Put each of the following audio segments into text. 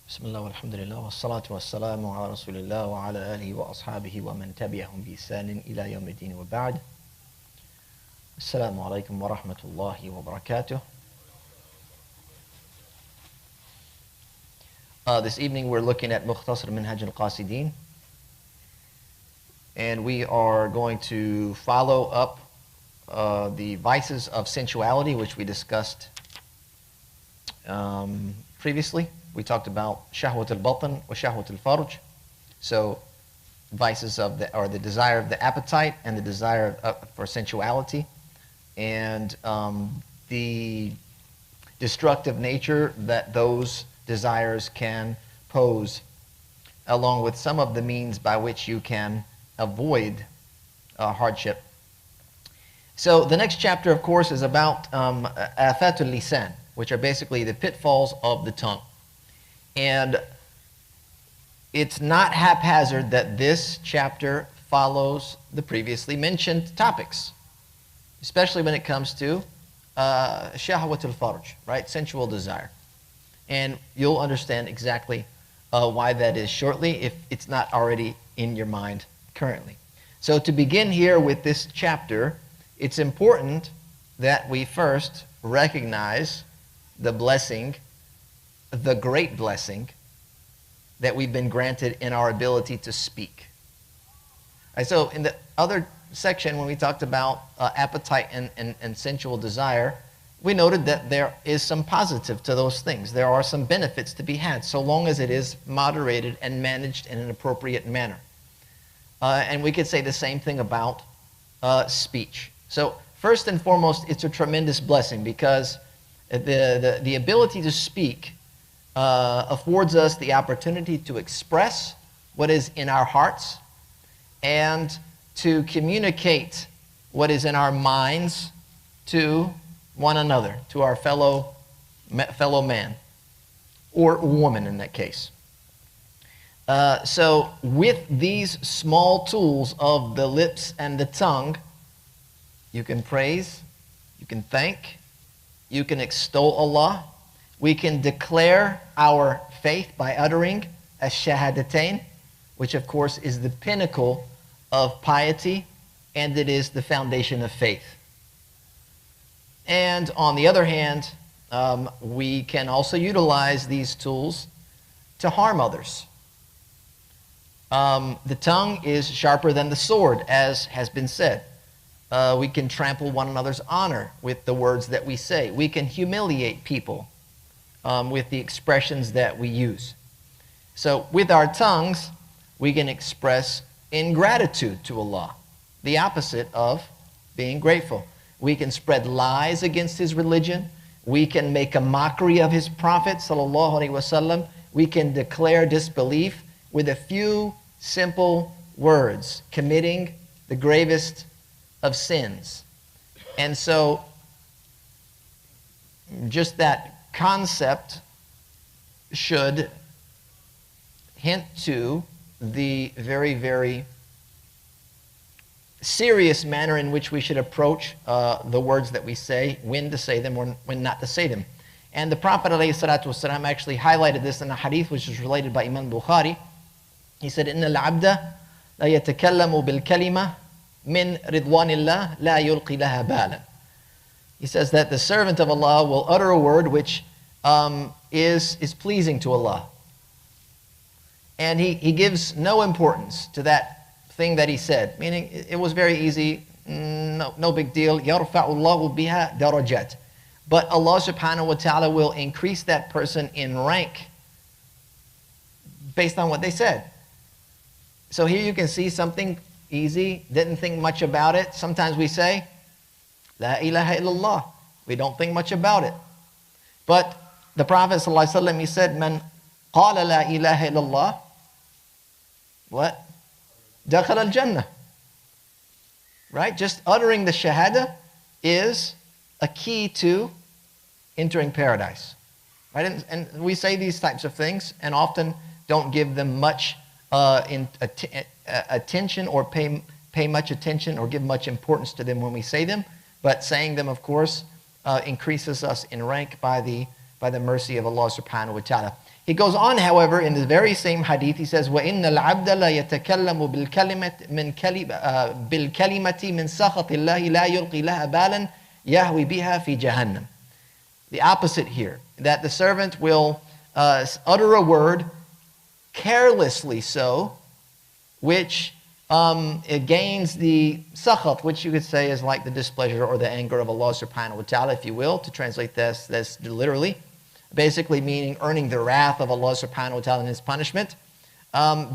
بسم الله والحمد لله والصلاة والسلام على رسول الله وعلى آله وأصحابه ومن تبعهم بإحسان إلى يوم الدين وبعد. السلام عليكم ورحمة الله وبركاته. This evening we're looking at Mukhtasar Minhaj al-Qasidin, and we are going to follow up the vices of sensuality, which we discussed previously. We talked about shahwat al-batn wa shahwat al-farj. So vices of the desire of the appetite and the desire for sensuality, and the destructive nature that those desires can pose, along with some of the means by which you can avoid hardship. So the next chapter, of course, is about afat al-lisan, which are basically the pitfalls of the tongue. And it's not haphazard that this chapter follows the previously mentioned topics, especially when it comes to shahwat al-farj, right? Sensual desire. And you'll understand exactly why that is shortly, if it's not already in your mind currently. So to begin here with this chapter, it's important that we first recognize the blessing, the great blessing that we've been granted in our ability to speak. Right, so in the other section, when we talked about appetite and sensual desire, we noted that there is some positive to those things. There are some benefits to be had, so long as it is moderated and managed in an appropriate manner. And we could say the same thing about speech. So first and foremost, it's a tremendous blessing, because the ability to speak affords us the opportunity to express what is in our hearts and to communicate what is in our minds to one another, to our fellow man or woman in that case. So with these small tools of the lips and the tongue, you can praise, you can thank, you can extol Allah. We can declare our faith by uttering ash-shahadatain, which of course is the pinnacle of piety, and it is the foundation of faith. And on the other hand, we can also utilize these tools to harm others. The tongue is sharper than the sword, as has been said. We can trample one another's honor with the words that we say. We can humiliate people with the expressions that we use. So with our tongues, we can express ingratitude to Allah, the opposite of being grateful. We can spread lies against His religion. We can make a mockery of His Prophet sallallahu alaihi wasallam. We can declare disbelief with a few simple words, committing the gravest of sins. And so just that concept should hint to the very, very serious manner in which we should approach the words that we say, when to say them or when not to say them. And the Prophet ﷺ actually highlighted this in a hadith which is related by Imam Bukhari. He said, إِنَّ الْعَبْدَ لَا يَتَكَلَّمُ بِالْكَلِمَةِ مِنْ رِضْوَانِ اللَّهِ لَا يُلْقِي لَهَا بَالًا. He says that the servant of Allah will utter a word which is pleasing to Allah. And he gives no importance to that thing that he said, meaning it was very easy, no big deal. يَرْفَعُ اللَّهُ بِهَا دَرَجَاتٍ. But Allah subhanahu wa ta'ala will increase that person in rank based on what they said. So here you can see something easy, didn't think much about it. Sometimes we say, La ilaha illallah. We don't think much about it. But the Prophet ﷺ, he said, Man qala la ilaha illallah, what? Dakhal al-Jannah. Right? Just uttering the shahada is a key to entering paradise. Right? And we say these types of things and often don't give them much attention or pay much attention or give much importance to them when we say them. But saying them, of course, increases us in rank by the mercy of Allah subhanahu wa ta'ala. He goes on, however, in the very same hadith, he says, وَإِنَّ الْعَبْدَ لَا يَتَكَلَّمُ بِالْكَلِمَةِ مِنْ سَخَطِ اللَّهِ لَا يُلْقِي لَهَا بَالًا يَهْوِي بِهَا فِي جَهَنَّمٍ. The opposite here, that the servant will utter a word carelessly so, which it gains the sakhat, which you could say is like the displeasure or the anger of Allah subhanahu wa ta'ala, if you will, to translate this literally. Basically meaning earning the wrath of Allah subhanahu wa ta'ala in His punishment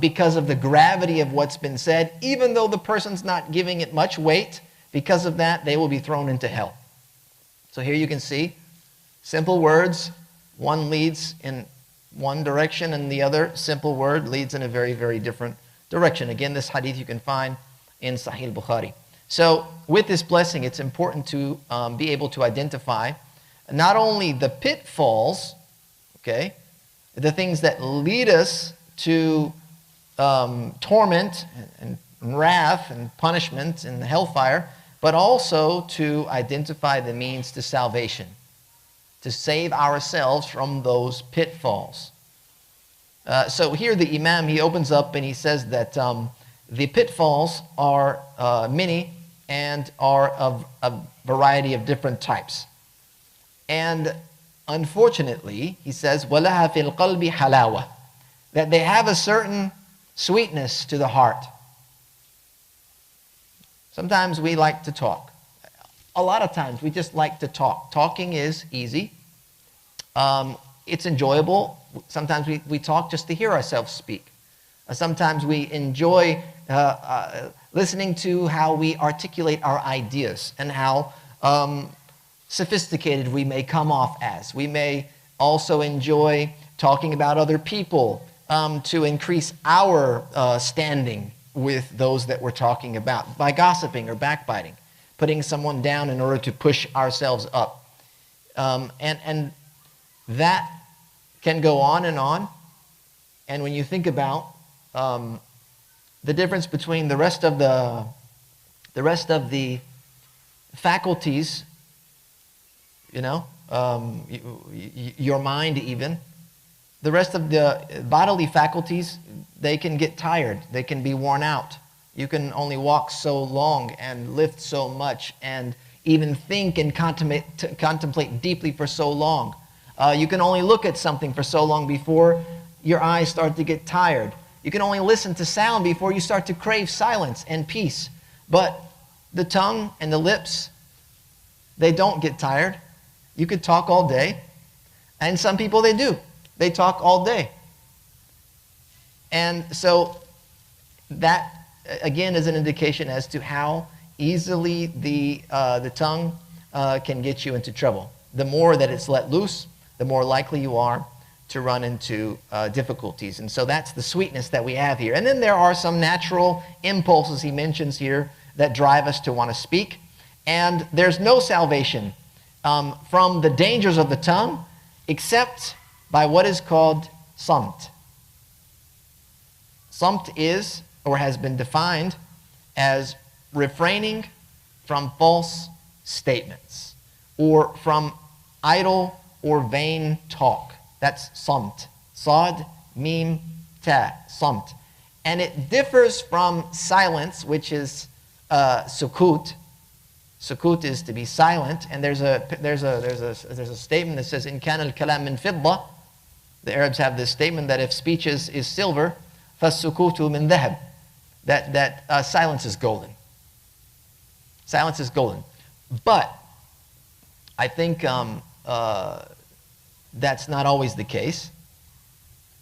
because of the gravity of what's been said, even though the person's not giving it much weight. Because of that, they will be thrown into hell. So here you can see simple words, one leads in one direction and the other simple word leads in a very, very different direction. Again, this hadith you can find in Sahih Bukhari. So with this blessing, it's important to be able to identify not only the pitfalls, okay, the things that lead us to torment and wrath and punishment and hellfire, but also to identify the means to salvation, to save ourselves from those pitfalls. So here the Imam, he opens up and he says that the pitfalls are many and are of a variety of different types. And unfortunately, he says, وَلَهَا فِي الْقَلْبِ حَلَاوَةً, that they have a certain sweetness to the heart. Sometimes we like to talk. A lot of times we just like to talk. Talking is easy. It's enjoyable. Sometimes we talk just to hear ourselves speak. Sometimes we enjoy listening to how we articulate our ideas and how sophisticated we may come off as. We may also enjoy talking about other people to increase our standing with those that we're talking about by gossiping or backbiting, putting someone down in order to push ourselves up. And that can go on. And when you think about the difference between the rest of the faculties, you know, your mind even, the rest of the bodily faculties, they can get tired, they can be worn out. You can only walk so long and lift so much and even think and contemplate deeply for so long. You can only look at something for so long before your eyes start to get tired. You can only listen to sound before you start to crave silence and peace. But the tongue and the lips, they don't get tired. You could talk all day. And some people, they do. They talk all day. And so that, again, is an indication as to how easily the tongue can get you into trouble. The more that it's let loose, the more likely you are to run into difficulties. And so that's the sweetness that we have here. And then there are some natural impulses he mentions here that drive us to want to speak. And there's no salvation from the dangers of the tongue except by what is called Ṣamt. Ṣamt is, or has been defined as refraining from false statements or from idle or vain talk. That's Ṣamt. Sad, Mim, Ta, Ṣamt. And it differs from silence, which is sukut. Sukut is to be silent, and there's a statement that says, "In kana al-kalam min fidda." The Arabs have this statement that if speech is silver, فَالسُّكُوتُ مِنْ ذَهَبٍ, that silence is golden. Silence is golden. But I think that's not always the case,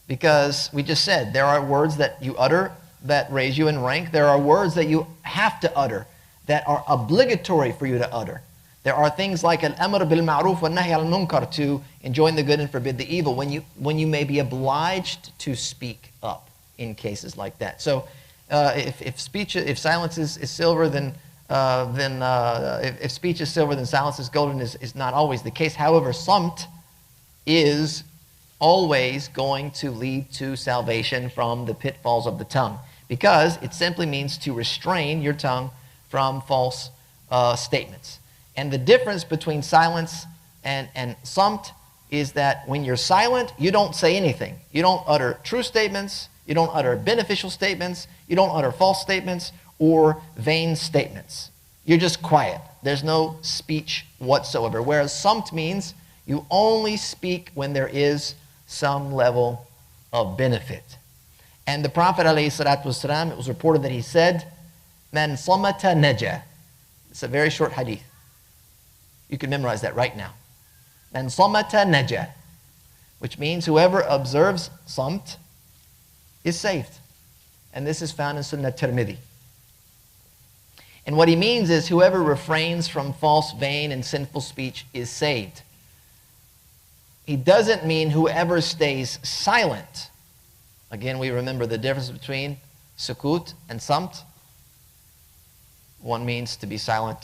because we just said there are words that you utter that raise you in rank. There are words that you have to utter that are obligatory for you to utter. There are things like al-amr bil-ma'ruf wa nahy al-munkar, to enjoin the good and forbid the evil, when you may be obliged to speak up in cases like that. So if silence is silver, then if speech is silver, then silence is golden is not always the case. However, Ṣamt is always going to lead to salvation from the pitfalls of the tongue, because it simply means to restrain your tongue from false statements. And the difference between silence and Ṣamt is that when you're silent, you don't say anything. You don't utter true statements, you don't utter beneficial statements, you don't utter false statements or vain statements. You're just quiet. There's no speech whatsoever. Whereas Ṣamt means you only speak when there is some level of benefit. And the Prophet ﷺ, it was reported that he said, Man samata naja. It's a very short hadith. You can memorize that right now. Man samata naja, which means whoever observes Ṣamt is saved. And this is found in Sunnah Tirmidhi. And what he means is whoever refrains from false, vain, and sinful speech is saved. He doesn't mean whoever stays silent. Again, we remember the difference between sukut and Ṣamt. One means to be silent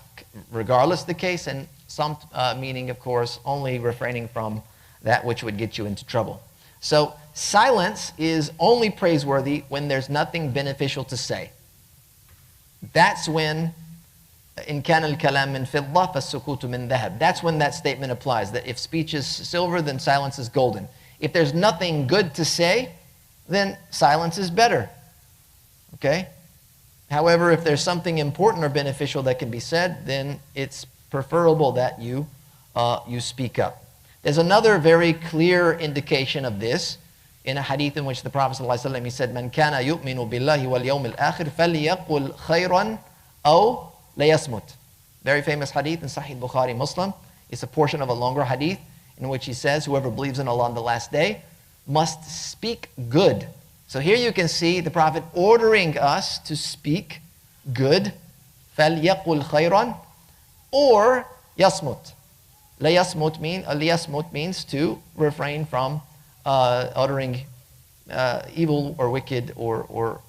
regardless of the case, and Ṣamt meaning, of course, only refraining from that which would get you into trouble. So silence is only praiseworthy when there's nothing beneficial to say. That's when in كان الكلام من فضة فالسكوت من ذهب. That's when that statement applies, that if speech is silver, then silence is golden. If there's nothing good to say, then silence is better. Okay? However, if there's something important or beneficial that can be said, then it's preferable that you speak up. There's another very clear indication of this in a hadith in which the Prophet ﷺ, he said, "Man kana yu'minu billahi wal yawmil akhir falyaqul khayran aw layasmut." Very famous hadith in Sahih Bukhari Muslim. It's a portion of a longer hadith in which he says, whoever believes in Allah on the last day must speak good. So here you can see the Prophet ordering us to speak good. فَلْيَقُلْ خَيْرًا or yasmut. Liyasmut means to refrain from uttering evil or wicked or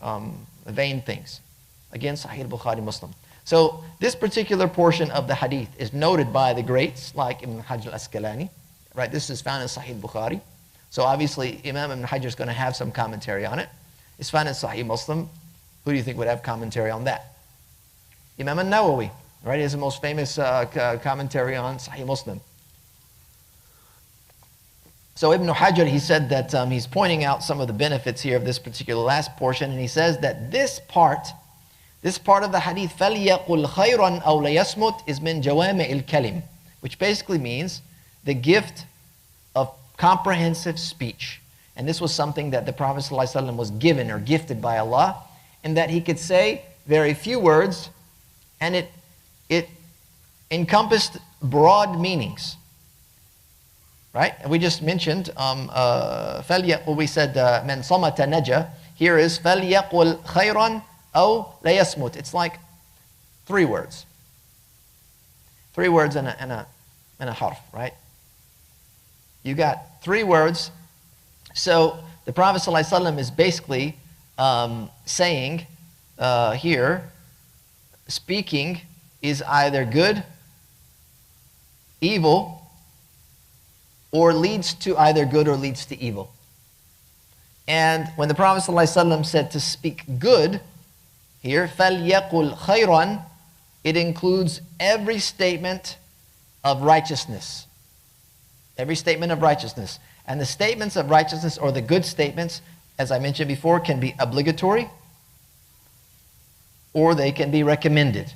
vain things. Again, Sahih Bukhari Muslim. So this particular portion of the hadith is noted by the greats like Ibn Hajar al-Asqalani. Right, this is found in Sahih Bukhari. So obviously Imam Ibn Hajar is going to have some commentary on it. It's found in Sahih Muslim. Who do you think would have commentary on that? Imam al-Nawawi, right? Is the most famous commentary on Sahih Muslim. So Ibn Hajar, he said that he's pointing out some of the benefits here of this particular last portion, and he says that this part of the hadith, فَلْيَقُلْ خَيْرًا أَوْ لَيَسْمُتْ, is min jawami' al-kalim, which basically means the gift of comprehensive speech. And this was something that the Prophet ﷺ was given or gifted by Allah, in that he could say very few words, and it encompassed broad meanings. Right? And we just mentioned, we said, مَنْ صَمَتَ نَجَى. Here is, فَلْيَقُلْ خَيْرًا أَوْ لَيَسْمُتْ. It's like 3 words. 3 words and a harf, right? You got 3 words. So the Prophet ﷺ is basically saying here, speaking is either good, evil, or leads to either good or leads to evil. And when the Prophet ﷺ said to speak good, here, فَلْيَقُلْ خَيْرًا, it includes every statement of righteousness. Every statement of righteousness. And the statements of righteousness, or the good statements, as I mentioned before, can be obligatory or they can be recommended.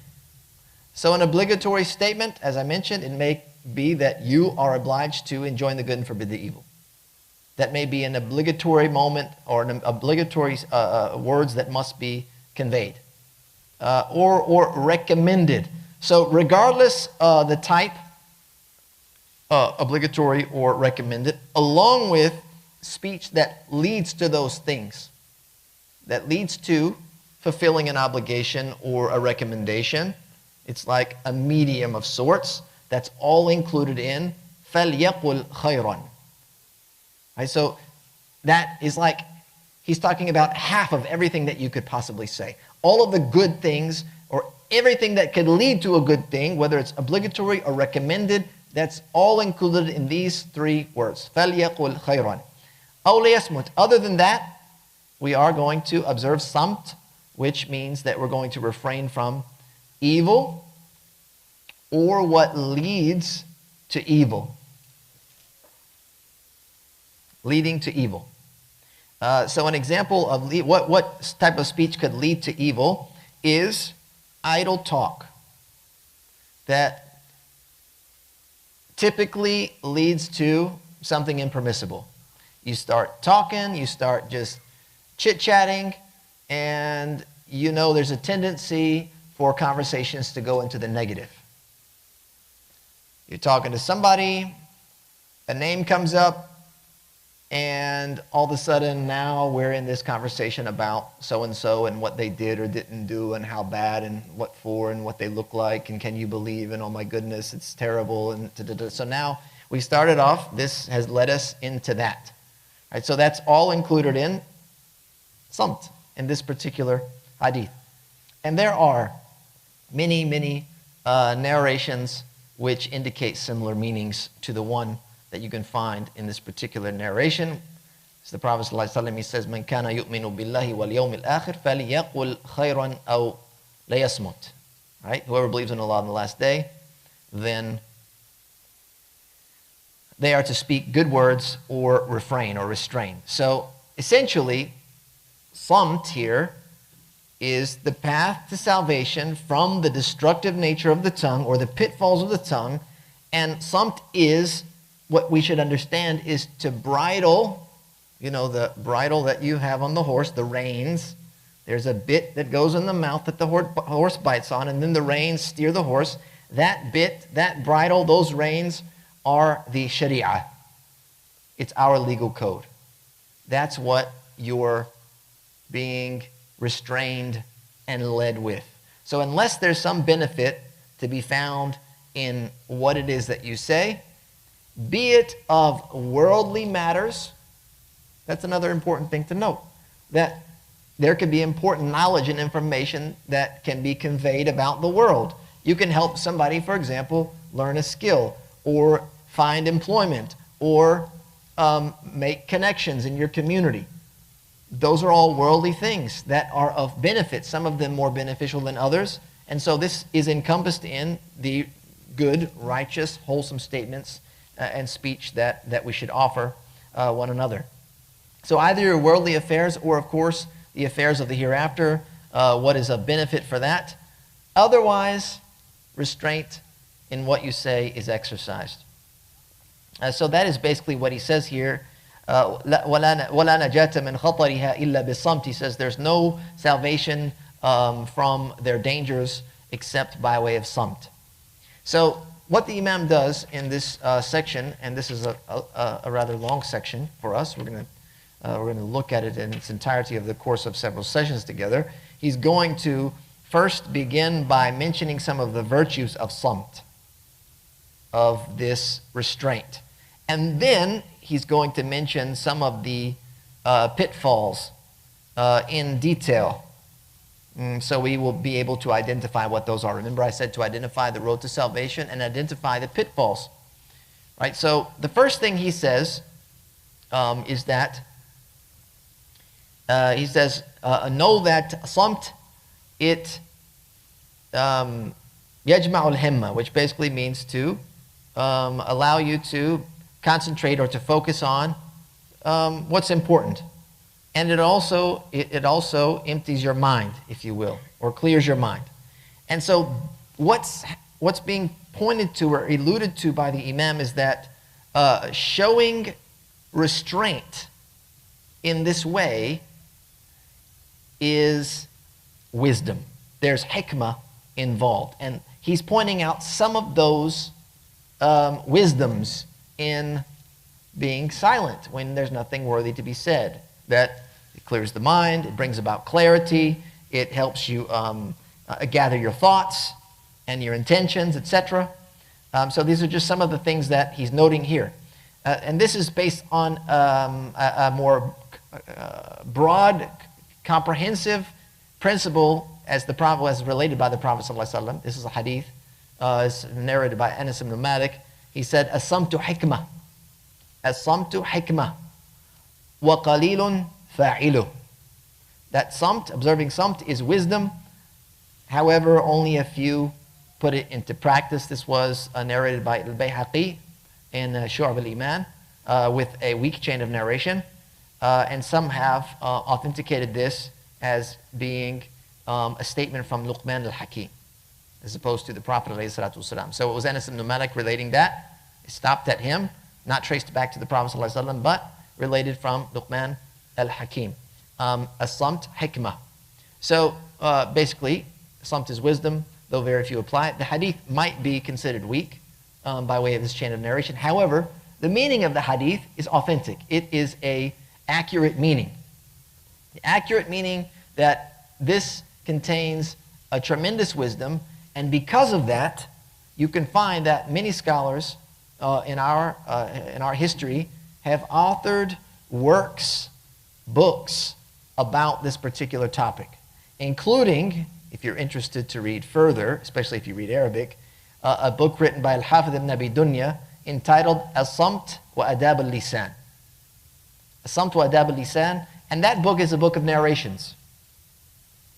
So an obligatory statement, as I mentioned, it may be that you are obliged to enjoin the good and forbid the evil. That may be an obligatory moment or an obligatory words that must be conveyed. Or recommended. So regardless the type, obligatory or recommended, along with speech that leads to those things, that leads to fulfilling an obligation or a recommendation, it's like a medium of sorts. That's all included in فَلْيَقُلْ خَيْرًا. Right, so that is like, he's talking about half of everything that you could possibly say. All of the good things, or everything that could lead to a good thing, whether it's obligatory or recommended, that's all included in these 3 words. فَلْيَقُلْ خَيْرًا أَوْ لَيَسْمُتْ. Other than that, we are going to observe Ṣamt, which means that we're going to refrain from evil or what leads to evil. leading to evil. So an example of what type of speech could lead to evil is idle talk that typically leads to something impermissible. You start talking, you start just chit-chatting, and you know there's a tendency for conversations to go into the negative. You're talking to somebody, a name comes up, and all of a sudden now we're in this conversation about so-and-so and what they did or didn't do and how bad and what for and what they look like and can you believe and oh my goodness, it's terrible. And so now we started off, this has led us into that. Right, so that's all included in Ṣamt, in this particular hadith. And there are many, many narrations which indicate similar meanings to the one that you can find in this particular narration. So the Prophet ﷺ, he says, "Man kana yu'minu billahi wal yawmil akhir falyaqul khayran aw layasmut." Right? Whoever believes in Allah on the last day, then they are to speak good words or refrain or restrain. So essentially, Ṣamt here is the path to salvation from the destructive nature of the tongue or the pitfalls of the tongue. And Ṣamt is, what we should understand, is to bridle, you know, the bridle that you have on the horse, the reins. There's a bit that goes in the mouth that the horse bites on, and then the reins steer the horse. That bit, that bridle, those reins are the Sharia. It's our legal code. That's what you're being restrained and led with. So unless there's some benefit to be found in what it is that you say, be it of worldly matters, that's another important thing to note, that there could be important knowledge and information that can be conveyed about the world. You can help somebody, for example, learn a skill or find employment or make connections in your community. Those are all worldly things that are of benefit, some of them more beneficial than others. And so this is encompassed in the good, righteous, wholesome statements and speech that we should offer one another. So either your worldly affairs or, of course, the affairs of the hereafter, what is of benefit for that. Otherwise, restraint in what you say is exercised. So that is basically what he says here. وَلَا نَجَاةَ مِنْ خَطَرِهَا إِلَّا بِالصَّمْتِ. He says there's no salvation from their dangers except by way of Ṣamt. So what the Imam does in this section, and this is a rather long section for us, we're going to look at it in its entirety over the course of several sessions together. He's going to first begin by mentioning some of the virtues of Ṣamt, of this restraint. And then he's going to mention some of the pitfalls in detail. So we will be able to identify what those are. Remember I said to identify the road to salvation and identify the pitfalls. Right? So the first thing he says is that he says, know that Ṣamt, it yajma'ul himma, which basically means to allow you to concentrate or to focus on what's important. And it also empties your mind, if you will, or clears your mind. And so what's being pointed to or alluded to by the Imam is that showing restraint in this way is wisdom. There's hikmah involved. And he's pointing out some of those wisdoms in being silent when there's nothing worthy to be said. That it clears the mind, it brings about clarity, it helps you gather your thoughts and your intentions, etc. So these are just some of the things that he's noting here. And this is based on a more broad, comprehensive principle as the Prophet was related by the Prophet ﷺ. This is a hadith. It's narrated by Anas ibn Malik. He said, "As-samtu hikmah." As-samtu hikmah. Wa qalilun fa'iluh. That Ṣamt, observing Ṣamt, is wisdom. However, only a few put it into practice. This was narrated by Al-Bayhaqi in Shu'ab al-Iman. with a weak chain of narration, and some have authenticated this as being a statement from Luqman al-Hakim, as opposed to the Prophet ﷺ. So it was Anas ibn Malik relating that. It stopped at him, not traced back to the Prophet ﷺ, but related from Luqman al-Hakim. As-Ṣamt hikmah. So basically, Ṣamt is wisdom, though very few apply it. The hadith might be considered weak by way of this chain of narration. However, the meaning of the hadith is authentic. It is a accurate meaning. The accurate meaning that this contains a tremendous wisdom, and because of that, you can find that many scholars in our history have authored works, books about this particular topic, including, if you're interested to read further, especially if you read Arabic, a book written by Al-Hafidh ibn Abi Dunya entitled As-Ṣamt wa Adab al-Lisan. As-Ṣamt wa Adab al-Lisan, and that book is a book of narrations.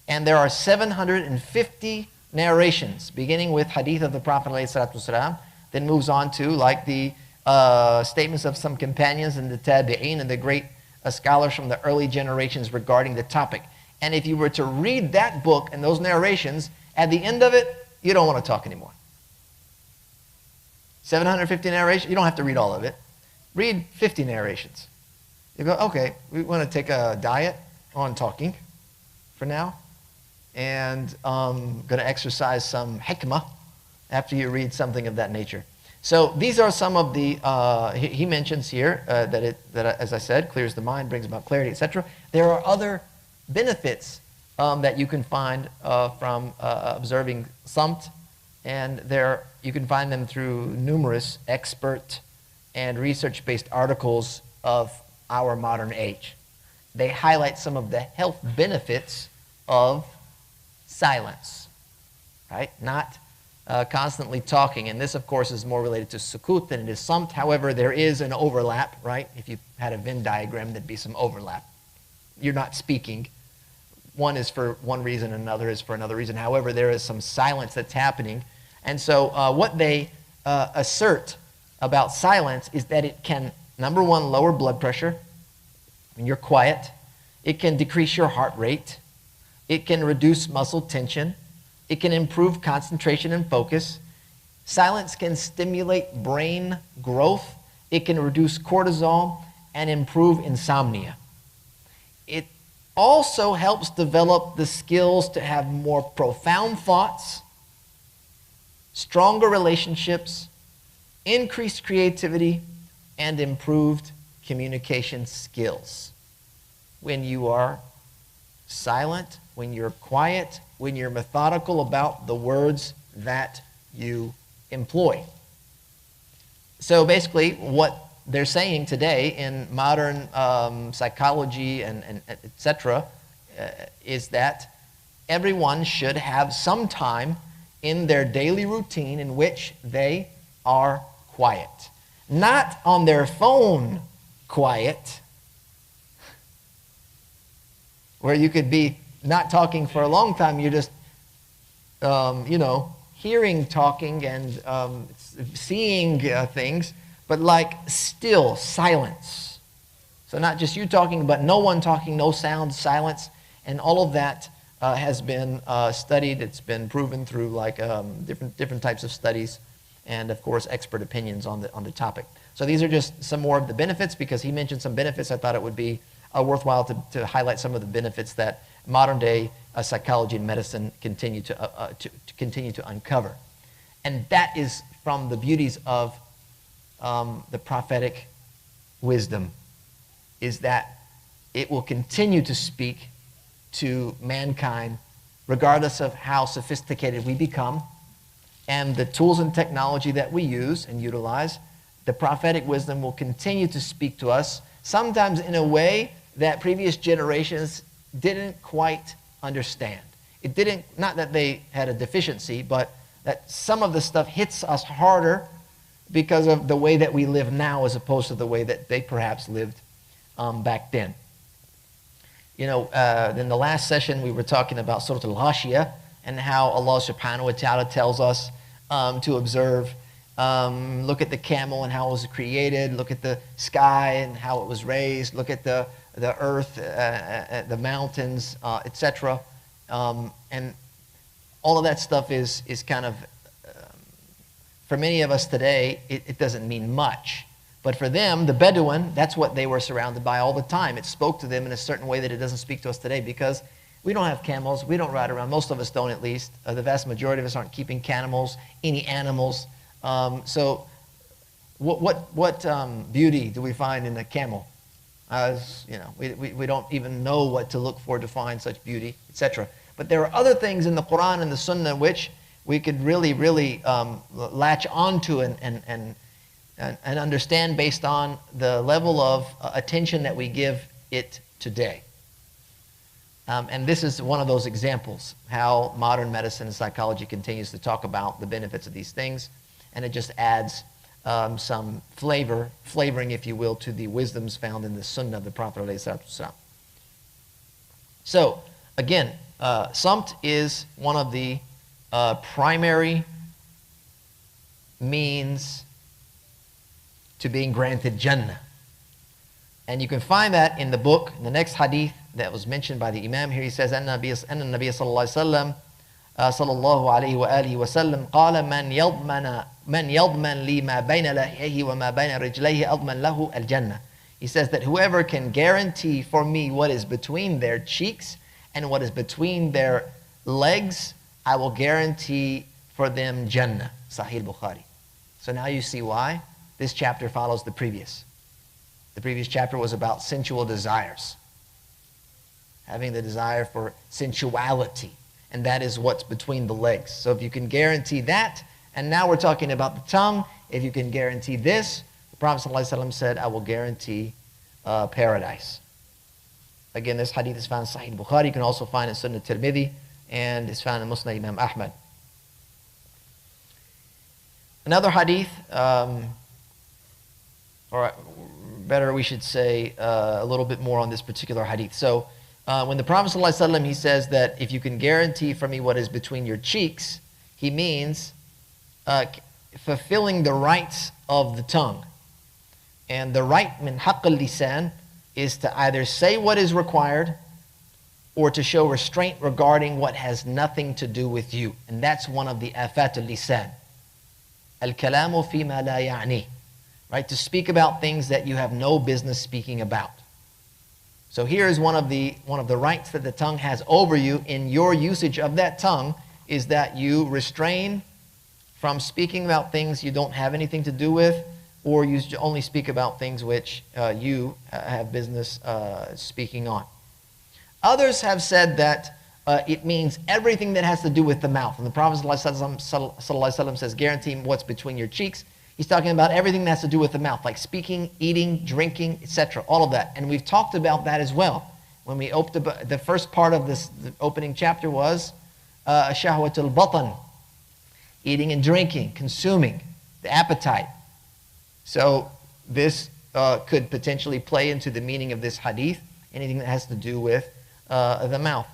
And there are 750 narrations, beginning with hadith of the Prophet ﷺ, then moves on to like the statements of some companions and the tabi'een and the great scholars from the early generations regarding the topic. And if you were to read that book and those narrations, at the end of it, you don't want to talk anymore. 750 narrations, you don't have to read all of it. Read 50 narrations. You go, okay, we want to take a diet on talking for now, and going to exercise some hikmah after you read something of that nature. So these are some of the, he mentions here that as I said, clears the mind, brings about clarity, etc. There are other benefits that you can find from observing Ṣamt, and you can find them through numerous expert and research-based articles of our modern age. They highlight some of the health benefits of silence, right? Not constantly talking, and this, of course, is more related to sukut than it is Ṣamt. However, there is an overlap, right? If you had a Venn diagram, there'd be some overlap. You're not speaking. One is for one reason, another is for another reason. However, there is some silence that's happening. And so what they assert about silence is that it can, number one, lower blood pressure when you're quiet. It can decrease your heart rate. It can reduce muscle tension. It can improve concentration and focus. Silence can stimulate brain growth. It can reduce cortisol and improve insomnia. It also helps develop the skills to have more profound thoughts, stronger relationships, increased creativity, and improved communication skills. When you are silent, when you're quiet, when you're methodical about the words that you employ. So basically, what they're saying today in modern psychology and etc. Is that everyone should have some time in their daily routine in which they are quiet. Not on their phone quiet, where you could be not talking for a long time, you're just, hearing talking and seeing things, but like still silence. So not just you talking, but no one talking, no sound, silence, and all of that has been studied. It's been proven through like different types of studies, and of course expert opinions on the topic. So these are just some more of the benefits. Because he mentioned some benefits, I thought it would be worthwhile to highlight some of the benefits that modern day psychology and medicine continue to uncover. And that is from the beauties of the prophetic wisdom, is that it will continue to speak to mankind regardless of how sophisticated we become and the tools and technology that we use and utilize. The prophetic wisdom will continue to speak to us, sometimes in a way that previous generations didn't quite understand. It didn't, not that they had a deficiency, but that some of the stuff hits us harder because of the way that we live now as opposed to the way that they perhaps lived back then. In the last session we were talking about Surah Al-Ghashiyah and how Allah subhanahu wa ta'ala tells us to observe Look at the camel and how it was created. Look at the sky and how it was raised. Look at the earth, the mountains, etc. And all of that stuff is kind of, for many of us today, it doesn't mean much. But for them, the Bedouin, that's what they were surrounded by all the time. It spoke to them in a certain way that it doesn't speak to us today, because we don't have camels. We don't ride around. Most of us don't, at least. The vast majority of us aren't keeping camels, any animals. So what beauty do we find in a camel? We don't even know what to look for to find such beauty, etc. But there are other things in the Quran and the Sunnah which we could really latch onto and understand based on the level of attention that we give it today. And this is one of those examples, how modern medicine and psychology continues to talk about the benefits of these things, and it just adds some flavoring, if you will, to the wisdoms found in the Sunnah of the Prophet ﷺ. So, again, Ṣamt is one of the primary means to being granted Jannah. And you can find that in the book, in the next hadith that was mentioned by the Imam here. He says, أن النبي صلى الله عليه وسلم صلى الله عليه وآله وسلم قال من يضمن لي ما بين لحيه وما بين رجليه أضمن له الجنة. He says that whoever can guarantee for me what is between their cheeks and what is between their legs, I will guarantee for them Jannah. Sahih Bukhari. So now you see why this chapter follows the previous. The previous chapter was about sensual desires, having the desire for sensuality, and that is what's between the legs. So if you can guarantee that, and now we're talking about the tongue, if you can guarantee this, the Prophet ﷺ said, I will guarantee paradise. Again, this hadith is found in Sahih Bukhari. You can also find it in Sunnah Tirmidhi, and it's found in Musnad Imam Ahmad. Another hadith, or better we should say a little bit more on this particular hadith. So when the Prophet ﷺ, he says that if you can guarantee for me what is between your cheeks, he means fulfilling the rights of the tongue. And the right min haqq al-lisan is to either say what is required or to show restraint regarding what has nothing to do with you. And that's one of the afat al-lisan. Al-kalamu fima la ya'ni. Right? To speak about things that you have no business speaking about. So here is one of the rights that the tongue has over you in your usage of that tongue, is that you restrain from speaking about things you don't have anything to do with, or you only speak about things which you have business speaking on. Others have said that it means everything that has to do with the mouth. And the Prophet ﷺ says, guarantee what's between your cheeks. He's talking about everything that has to do with the mouth, like speaking, eating, drinking, etc., all of that. And we've talked about that as well. When we opened the first part of this the opening chapter was shahwatul batan, eating and drinking, consuming, the appetite. So this could potentially play into the meaning of this hadith, anything that has to do with the mouth.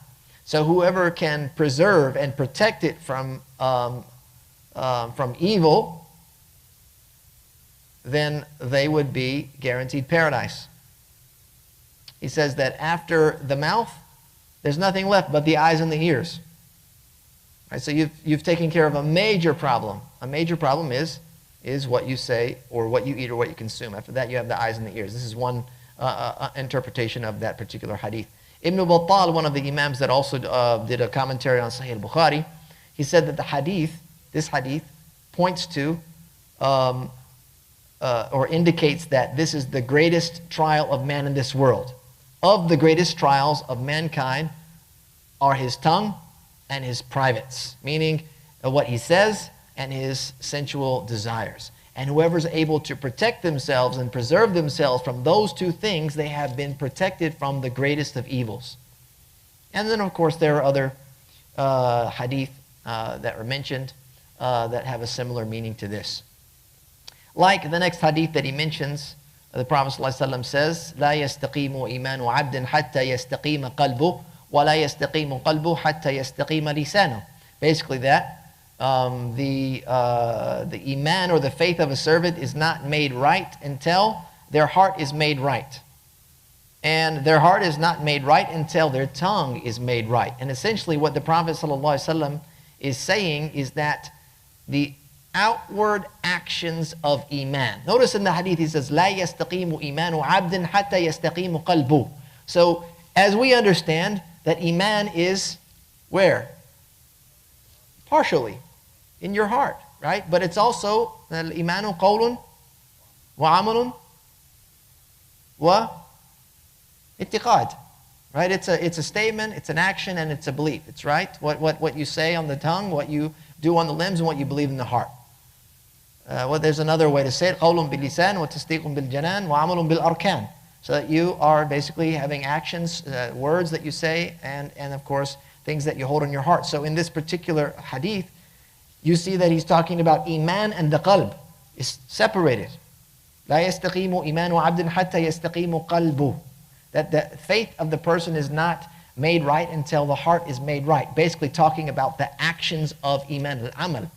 So whoever can preserve and protect it from evil, then they would be guaranteed paradise. He says that after the mouth, there's nothing left but the eyes and the ears. Right, so you've taken care of a major problem. A major problem is what you say or what you eat or what you consume. After that, you have the eyes and the ears. This is one interpretation of that particular hadith. Ibn Battal, one of the imams that also did a commentary on Sahih Bukhari, he said that this hadith points to or indicates that this is the greatest trial of man in this world. Of the greatest trials of mankind are his tongue and his privates, meaning what he says and his sensual desires. And whoever's able to protect themselves and preserve themselves from those two things, they have been protected from the greatest of evils. And then, of course, there are other hadith that were mentioned that have a similar meaning to this. Like the next hadith that he mentions, the Prophet ﷺ says, لا يستقيم إيمان عبد حتى يستقيم قلبه ولا يستقيم قلبه حتى يستقيم لسانه. Basically that, the iman or the faith of a servant is not made right until their heart is made right. And their heart is not made right until their tongue is made right. And essentially what the Prophet ﷺ is saying is that the outward actions of iman. Notice in the hadith he says, لا يستقيم إيمان عبد حتى يستقيم قلبه. So as we understand that iman is where? Partially in your heart, right? But it's also الإيمان قول وعمل واعتقاد, right? It's a statement, it's an action, and it's a belief. It's right. What you say on the tongue, what you do on the limbs, and what you believe in the heart. Well, there's another way to say it: قول باللسان وتصديق بالجنان وعمل بالأركان. So that you are basically having actions, words that you say, and of course things that you hold in your heart. So in this particular hadith, you see that he's talking about iman and the qalb. It's separated. لا يستقيم إيمان عبد حتى يستقيم قلبه. That the faith of the person is not made right until the heart is made right. Basically talking about the actions of iman, al-amal.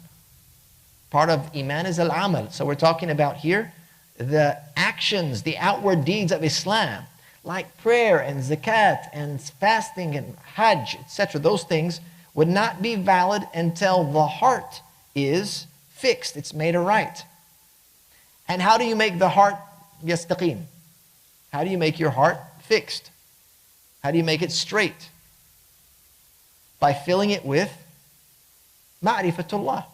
Part of iman is al-amal. So we're talking about here the actions, the outward deeds of Islam, like prayer and zakat and fasting and hajj, etc. Those things would not be valid until the heart is fixed. It's made right. And how do you make the heart yastaqim? How do you make your heart fixed? How do you make it straight? By filling it with ma'rifatullah,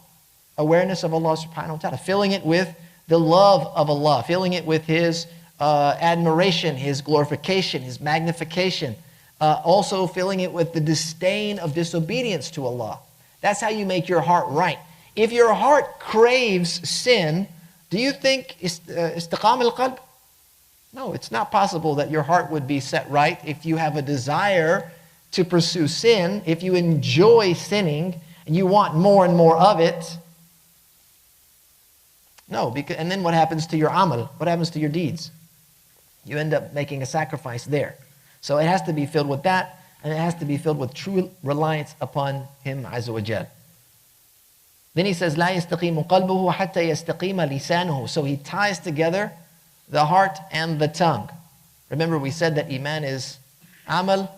awareness of Allah subhanahu wa ta'ala, filling it with the love of Allah, filling it with His admiration, His glorification, His magnification, also filling it with the disdain of disobedience to Allah. That's how you make your heart right. If your heart craves sin, do you think istiqam al-qalb? No, it's not possible that your heart would be set right if you have a desire to pursue sin, if you enjoy sinning, and you want more and more of it. No, and then what happens to your amal? What happens to your deeds? You end up making a sacrifice there. So it has to be filled with that, and it has to be filled with true reliance upon Him Azza wa Jal. Then he says, لا يستقيم قلبه حتى يستقيم لسانه. So he ties together the heart and the tongue. Remember we said that iman is amal,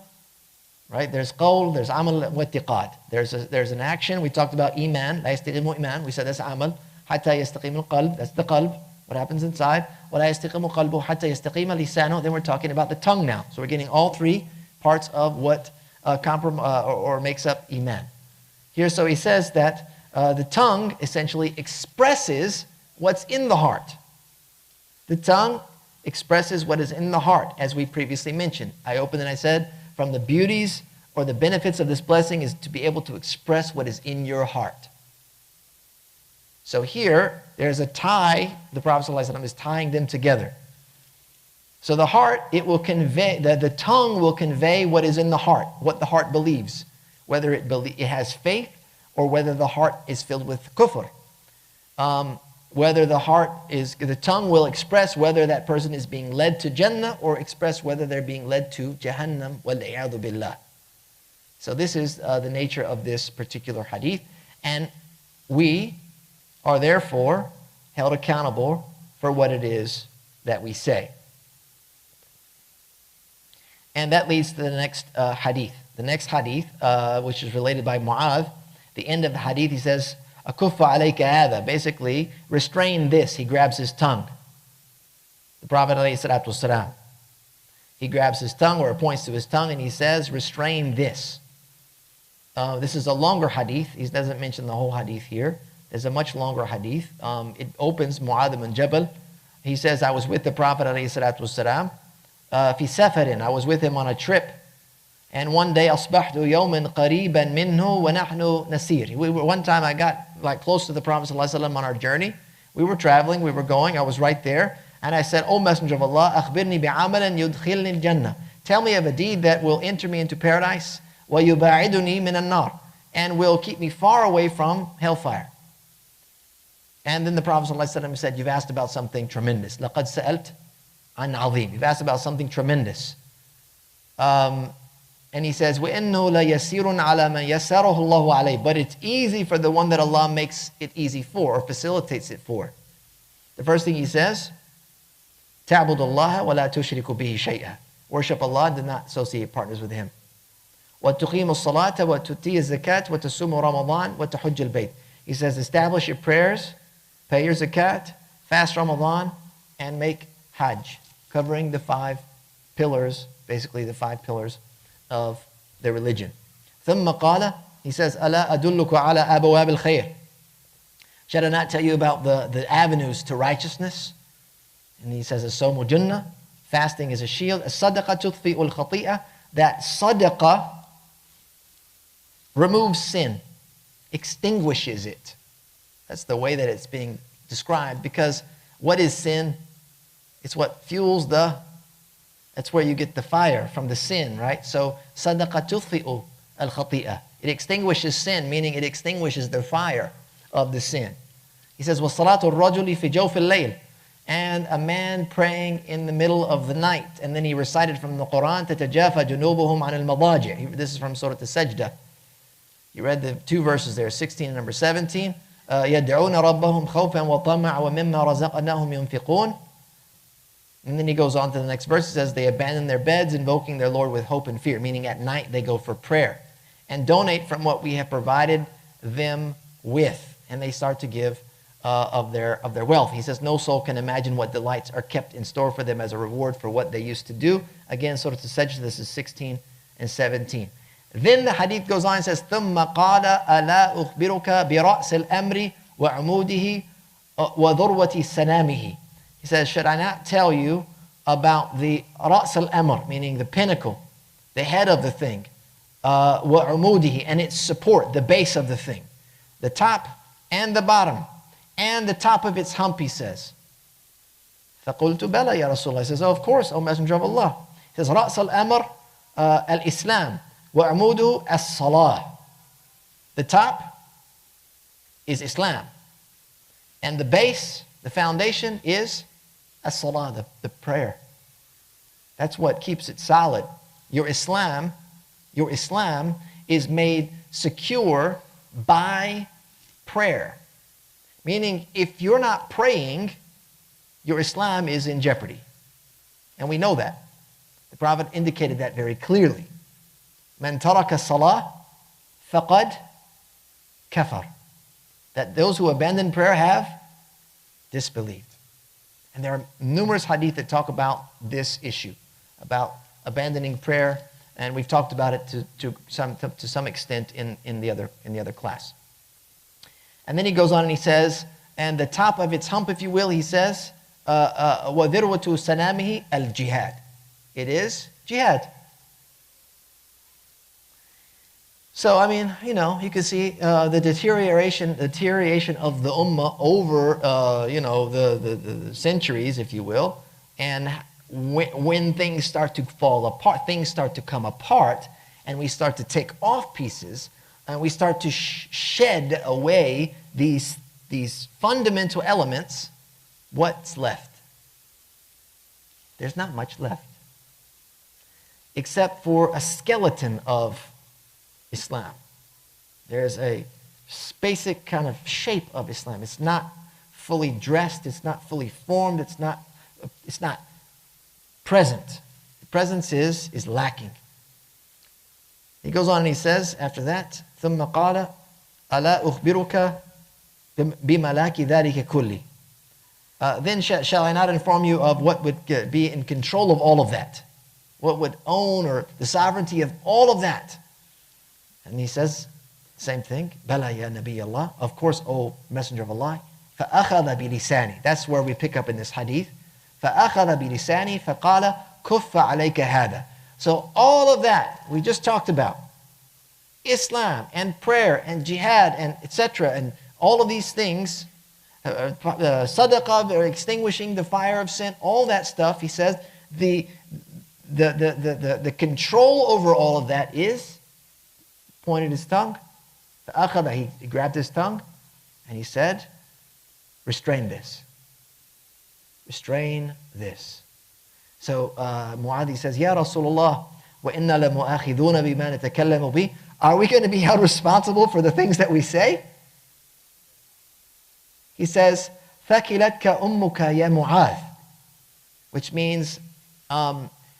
right? There's qawl, there's amal wa i'tiqad. There's an action. We talked about iman, لا يستقيم iman. We said that's amal. حتى يستقيم القلب, that's the qalb, what happens inside. ولا يستقيم قلبه حتى يستقيم لسانه. Then we're talking about the tongue now. So we're getting all three parts of what makes up iman. Here, so he says that the tongue essentially expresses what's in the heart. The tongue expresses what is in the heart, as we previously mentioned. I opened and I said, from the beauties or the benefits of this blessing is to be able to express what is in your heart. So here, there's a tie, the Prophet ﷺ is tying them together. So the heart, it will convey, the tongue will convey what is in the heart, what the heart believes, whether it has faith or whether the heart is filled with kufr. Whether the tongue will express whether that person is being led to Jannah or express whether they're being led to Jahannam, wal-'iyadhu billah. So this is the nature of this particular hadith. And we are therefore held accountable for what it is that we say. And that leads to the next hadith. The next hadith, which is related by Mu'adh, the end of the hadith, he says, Akuffa alayka hadha. Basically, restrain this. He grabs his tongue. The Prophet ﷺ, he grabs his tongue or points to his tongue and he says, restrain this. This is a longer hadith. He doesn't mention the whole hadith here. There's a much longer hadith. It opens Mu'adh bin Jabal. He says, I was with the Prophet ﷺ, fi safarin. I was with him on a trip. And one day, أصبحت يوما قريبا منه ونحن نسير. One time I got close to the Prophet ﷺ on our journey. We were traveling, we were going, I was right there. And I said, O Messenger of Allah, أخبرني بعمل يدخلني الجنة. Tell me of a deed that will enter me into paradise. ويباعدني من النار. And will keep me far away from hellfire. And then the Prophet ﷺ said, you've asked about something tremendous. لقد سألت عن عظيم. You've asked about something tremendous. And he says, وَإِنَّهُ لَيَسِيرٌ عَلَى مَنْ يَسَّرَهُ اللَّهُ عَلَيْهِ. But it's easy for the one that Allah makes it easy for, or facilitates it for. The first thing he says, تَعْبُدُ اللَّهَ وَلَا تُشْرِكُ بِهِ شَيْئًا. Worship Allah and do not associate partners with Him. وَتُقِيمُ الصَّلَاةَ وَتُؤْتِيَ الزَّكَاةَ وَتَصُومُ رَمَضَانَ وَتَحُجُّ الْبَيْتِ. He says, establish your prayers, pay your zakat, fast Ramadan, and make Hajj, covering the 5 pillars, basically the 5 pillars of the religion. ثم قال, he says, ألا أدلك على أبواب الخير. Shall I not tell you about the avenues to righteousness? And he says, الصوم جنة, fasting is a shield. الصدقة تطفئ الخطيئة, that sadaqah removes sin, extinguishes it. That's the way that it's being described, because what is sin? It's what fuels that's where you get the fire from the sin, right? So, صدقة تطفئ الخطيئة. It extinguishes sin, meaning it extinguishes the fire of the sin. He says, وَالصَّلَاةُ الرَّجُلِ فِي جَوْفِ اللَّيْلِ. And a man praying in the middle of the night. And then he recited from the Quran, تَتَجَافَ جُنُوبُهُمْ عَنِ الْمَضَاجِعِ. This is from Surah Al-Sajdah. You read the 2 verses there, 16 and number 17. يَدْعُونَ رَبَّهُمْ خَوْفًا وَطَمَعًا وَمِمَّا رَزَقْنَاهُمْ يُنْفِقُونَ. And then he goes on to the next verse. It says, they abandon their beds, invoking their Lord with hope and fear. Meaning at night they go for prayer. And donate from what we have provided them with. And they start to give of their wealth. He says, no soul can imagine what delights are kept in store for them as a reward for what they used to do. Again, Surah Al-Sajdah, this is 16 and 17. Then the hadith goes on and says, ثُمَّ قَالَ أَلَا أُخْبِرُكَ بِرَأْسِ الْأَمْرِ وَعُمُودِهِ وَذُرْوَةِ سَنَامِهِ. He says, should I not tell you about the رَأْسَ الْأَمْرِ, meaning the pinnacle, the head of the thing, وَعُمُودِهِ, and its support, the base of the thing, the top and the bottom, and the top of its hump, he says. فَقُلْتُ بَلَى يَا رَسُولَ. He says, oh, of course, O Messenger of Allah. He says, رَأْسَ الْأَمْرِ الْإِسْلَامِ وَعُمُودُهُ الصَّلَاةِ. The top is Islam. And the base, the foundation is as-salah, the prayer. That's what keeps it solid. Your Islam is made secure by prayer. Meaning, if you're not praying, your Islam is in jeopardy. And we know that. The Prophet indicated that very clearly. مَنْ تَرَكَ الصَّلَاةِ فَقَدْ كَفَرَ. That those who abandon prayer have disbelieved. And there are numerous hadith that talk about this issue, about abandoning prayer, and we've talked about it to some extent in the other class. And then he goes on and he says, and the top of its hump, if you will, he says, وَذِرْوَةُ سَنَامِهِ الْجِهَادِ. It is jihad. So, I mean, you can see the deterioration of the ummah over, the centuries, if you will. And when things start to fall apart, things start to come apart, and we start to take off pieces, and we start to shed away these fundamental elements, what's left? There's not much left. Except for a skeleton of Islam. There's a basic kind of shape of Islam. It's not fully dressed, it's not fully formed, it's not present. The presence is lacking. He goes on and he says, after that, ثُمَّ قَالَ أَلَا أُخْبِرُكَ بِمَلَاكِ ذَلِكَ كُلِّ. Then shall I not inform you of what would be in control of all of that? What would own, or the sovereignty of all of that? And he says, same thing, بَلَا يَا نَبِيَ اللَّهِ. Of course, O Messenger of Allah. فَأَخَذَ بِلِسَانِي. That's where we pick up in this hadith. فَأَخَذَ بِلِسَانِي فَقَالَ كُفَّ عَلَيْكَ هَذَا. So all of that we just talked about, Islam and prayer and jihad and etc. and all of these things, sadaqah, or extinguishing the fire of sin, all that stuff, he says, the control over all of that is, pointed his tongue, he grabbed his tongue, and he said, restrain this. Restrain this. So Mu'adh says, Ya Rasulullah, وَإِنَّا لَمُؤَاخِذُونَ بِمَا نَتَكَلَّمُ بِهِ. Are we going to be held responsible for the things that we say? He says, ثَكِلَتْكَ أُمُّكَ يَا مُعَاذ, which means,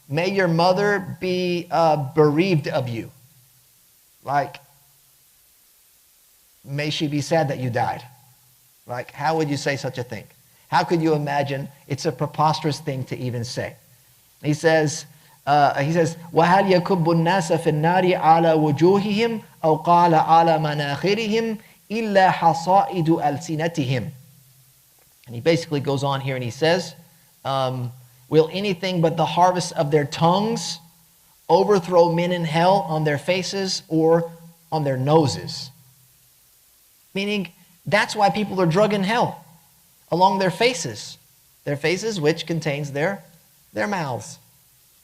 may your mother be bereaved of you. Like, may she be sad that you died. Like, how would you say such a thing? How could you imagine? It's a preposterous thing to even say. He says, وَهَلْ يَكُبُّ النَّاسَ فِي النَّارِ عَلَى وُجُوهِهِمْ أَوْ قَالَ عَلَى مَنَاخِرِهِمْ إِلَّا حَصَائِدُ أَلْسِنَتِهِمْ. And he basically goes on here and he says, will anything but the harvest of their tongues overthrow men in hell on their faces or on their noses? Meaning, that's why people are drug in hell, along their faces. Their faces, which contains their mouths.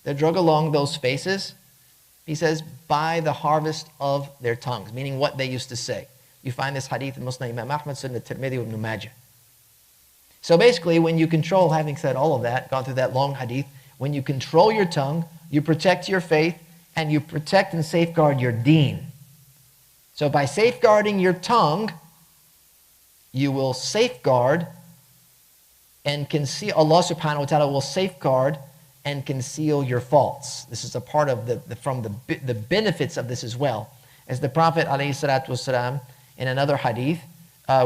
They're drug along those faces, he says, by the harvest of their tongues, meaning what they used to say. You find this hadith in Musnad Imam Ahmad, Sunnah Tirmidhi, Ibn Majah. So basically, when you control, having said all of that, gone through that long hadith, when you control your tongue, you protect your faith, and you protect and safeguard your deen. So by safeguarding your tongue, you will safeguard and conceal, Allah subhanahu wa ta'ala will safeguard and conceal your faults. This is a part of the benefits of this as well. As the Prophet alayhi salatu wasalam, in another hadith,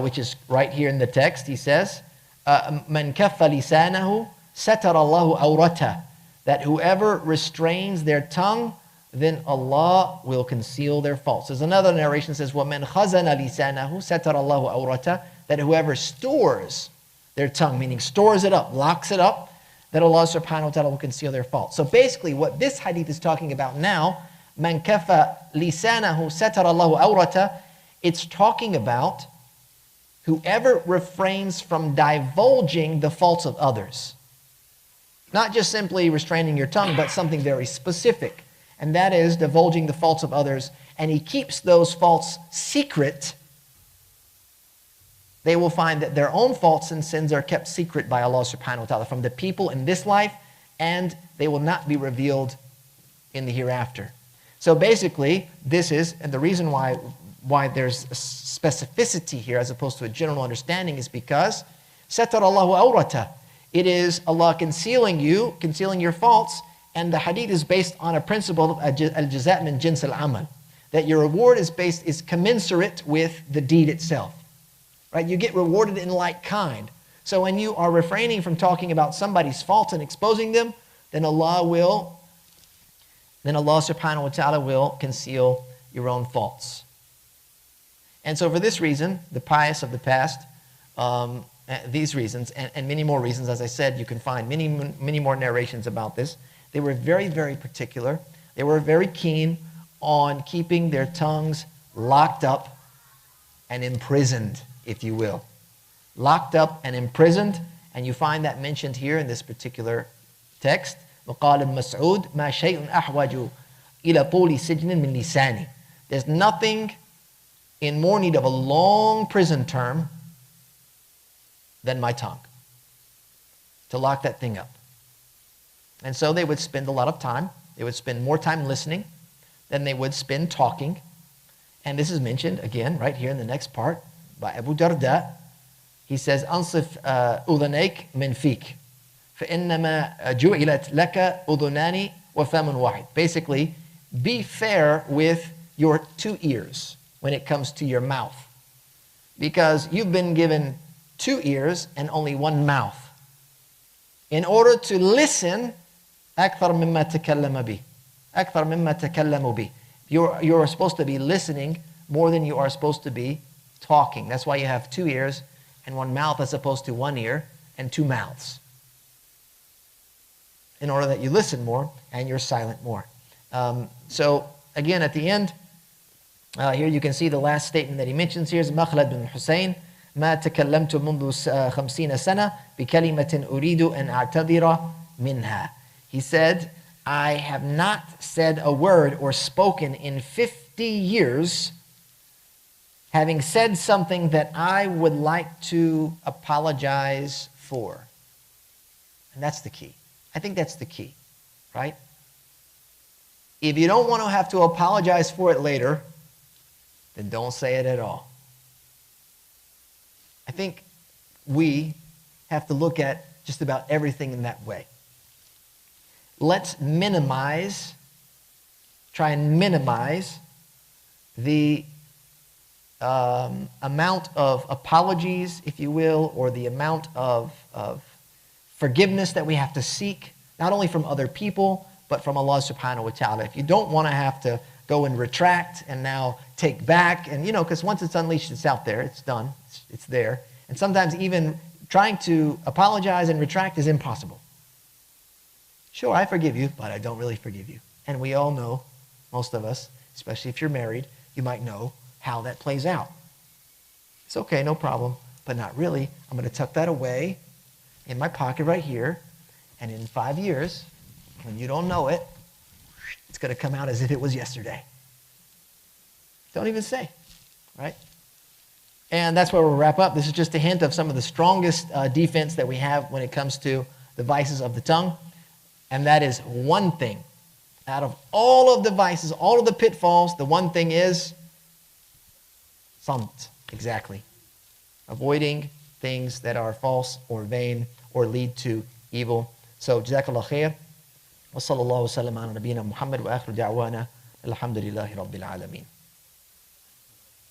which is right here in the text, he says, مَنْ كَفَّ لِسَانَهُ سَتَرَ اللَّهُ أَوْرَتَهُ, that whoever restrains their tongue, then Allah will conceal their faults. There's another narration that says, وَمَنْ خَزَنَ لِسَانَهُ سَتَرَ اللَّهُ أَوْرَتَهُ, that whoever stores their tongue, meaning stores it up, locks it up, that Allah subhanahu wa ta'ala will conceal their faults. So basically what this hadith is talking about now, مَنْ كَفَّ لِسَانَهُ سَتَرَ اللَّهُ أَوْرَتَهُ, it's talking about whoever refrains from divulging the faults of others. Not just simply restraining your tongue, but something very specific. And that is divulging the faults of others. And he keeps those faults secret. They will find that their own faults and sins are kept secret by Allah subhanahu wa ta'ala from the people in this life, and they will not be revealed in the hereafter. So basically, this is, and the reason why there's a specificity here as opposed to a general understanding is because Satar Allahu awrata. It is Allah concealing you, concealing your faults, and the hadith is based on a principle of al-jazaa min jins al-amal, that your reward is commensurate with the deed itself. Right? You get rewarded in like kind. So when you are refraining from talking about somebody's faults and exposing them, then Allah subhanahu wa ta'ala will conceal your own faults. And so for this reason, the pious of the past, these reasons, and many more reasons, as I said, you can find many more narrations about this. They were very, very particular. They were very keen on keeping their tongues locked up and imprisoned, if you will. Locked up and imprisoned, and you find that mentioned here in this particular text. وَقَالَ الْمَسْعُودِ مَا شَيْءٌ أَحْوَجُ إِلَى طُولِ سِجْنٍ مِنْ لِسَانِ. There's nothing in more need of a long prison term than my tongue, to lock that thing up. And so they would spend a lot of time. They would spend more time listening than they would spend talking. And this is mentioned again right here in the next part by Abu Darda. He says, أنصف أذنيك من فيك فإنما جعلت لك أذنان وفم واحد. Basically, be fair with your two ears when it comes to your mouth, because you've been given two ears and only one mouth in order to listen. أكثر مما تكلم به. أكثر مما تكلم به. You're supposed to be listening more than you are supposed to be talking. That's why you have two ears and one mouth as opposed to one ear and two mouths, in order that you listen more and you're silent more. So again, at the end, here you can see the last statement that he mentions here is Makhlad bin Hussein, ما تكلمت منذ 50 سنة بكلمة أريد أن أعتذر منها. He said, I have not said a word or spoken in 50 years, having said something that I would like to apologize for. And that's the key. I think that's the key, right? If you don't want to have to apologize for it later, then don't say it at all. I think we have to look at just about everything in that way. Let's try and minimize the amount of apologies, if you will, or the amount of forgiveness that we have to seek, not only from other people, but from Allah subhanahu wa ta'ala. If you don't want to have to go and retract and now take back, and because once it's unleashed, it's out there, it's done, it's there. And sometimes even trying to apologize and retract is impossible. Sure, I forgive you, but I don't really forgive you. And we all know, most of us, especially if you're married, you might know how that plays out. It's okay, no problem, but not really. I'm going to tuck that away in my pocket right here, and in 5 years, when you don't know it, it's going to come out as if it was yesterday. Don't even say, right? And that's where we'll wrap up. This is just a hint of some of the strongest defense that we have when it comes to the vices of the tongue. And that is one thing. Out of all of the vices, all of the pitfalls, the one thing is Ṣamt, exactly. Avoiding things that are false or vain or lead to evil. So, Jazakallah khair. Wa sallallahu wa sallam ala nabiyyina Muhammad wa akhiru da'wana. Alhamdulillahi Rabbil Alameen.